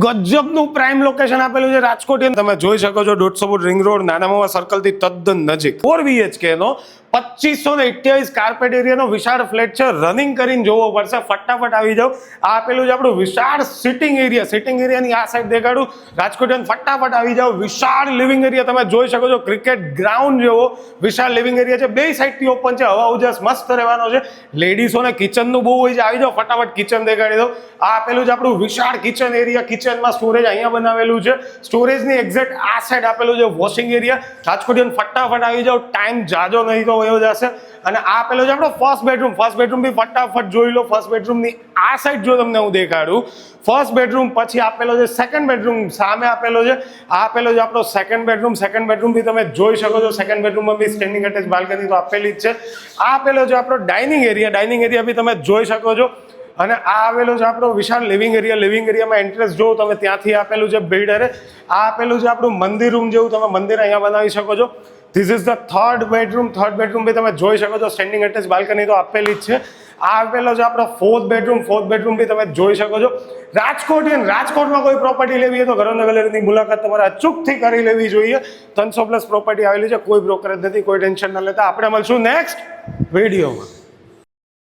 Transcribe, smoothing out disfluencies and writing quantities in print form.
ગજબનું prime location આપેલું છે રાજકોટ. તમે જોઈ શકો છો 150 ફૂટ રિંગ રોડ, નાના મામા સર્કલ થી તદ્દન નજીક. 4 BHK નો 2528 કાર્પેટ એરિયાનો વિશાળ ફ્લેટ છે. રનિંગ કરીને જોવો પડશે, ફટાફટ આવી જાવ. આ આપેલું છે આપણું વિશાળ સિટિંગ એરિયા. સિટિંગ એરિયાની આ સાઈડ દેખાડું રાજકોટ, ફટાફટ આવી જાવ. વિશાળ લિવિંગ એરિયા તમે જોઈ શકો છો, ક્રિકેટ ગ્રાઉન્ડ જેવો વિશાળ લિવિંગ એરિયા છે. બે સાઈડથી ઓપન છે, હવા ઉજાસ મસ્ત રહેવાનો છે. લેડીઝોને કિચનનું બહુ હોય છે, આવી જાવ ફટાફટ કિચન દેખાડી દો. આ આપેલું છે આપણું વિશાળ કિચન એરિયા. કિચનમાં સ્ટોરેજ અહીંયા બનાવેલું છે. સ્ટોરેજની એક્ઝેક્ટ આ સાઈડ આપેલું છે વોશિંગ એરિયા. રાજકોટ ફટાફટ આવી જાવ, ટાઈમ જાજો નહીં તો વયો જશે. અને આ આપેલો છે આપણો ફર્સ્ટ બેડરૂમ. ફર્સ્ટ બેડરૂમ બી ફટાફટ જોઈ લો. ફર્સ્ટ બેડરૂમની આ સાઈડ જો તમને હું દેખાડું, ફર્સ્ટ બેડરૂમ પછી આપેલો છે સેકન્ડ બેડરૂમ, સામે આપેલો છે. આ આપેલો છે આપણો સેકન્ડ બેડરૂમ. સેકન્ડ બેડરૂમ બી તમે જોઈ શકો છો. સેકન્ડ બેડરૂમમાં બી સ્ટેન્ડિંગ અટેચ બાલ્કની તો આપેલી જ છે. આ આપેલો છે આપણો ડાઇનિંગ એરિયા. ડાઇનિંગ એરિયા બી તમે જોઈ શકો છો. અને આ આવેલો છે આપણો વિશાળ લિવિંગ એરિયા. લિવિંગ એરિયામાં એન્ટ્રન્સ જો તમે ત્યાંથી આપેલું છે બિલ્ડરે. આ આપેલું છે આપણું મંદિર રૂમ જેવું, તમે મંદિર અહીંયા બનાવી શકો છો. This is the third bedroom. Third bedroom બી તમે જોઈ શકો છો, સ્ટેન્ડિંગ અટેચ બાલ્કની તો આપેલી જ છે. આ આપેલો છે આપણો ફોર્થ બેડરૂમ. ફોર્થ બેડરૂમ બી તમે જોઈ શકો છો. રાજકોટમાં કોઈ પ્રોપર્ટી લેવી હોય તો ઘરોના ગેલેરીની મુલાકાત તમારે અચૂકથી કરી લેવી જોઈએ. 300+ પ્રોપર્ટી આવેલી છે, કોઈ બ્રોકરેજ નથી, કોઈ ટેન્શન ન લેતા. આપણે મળશું નેક્સ્ટ વિડીયોમાં.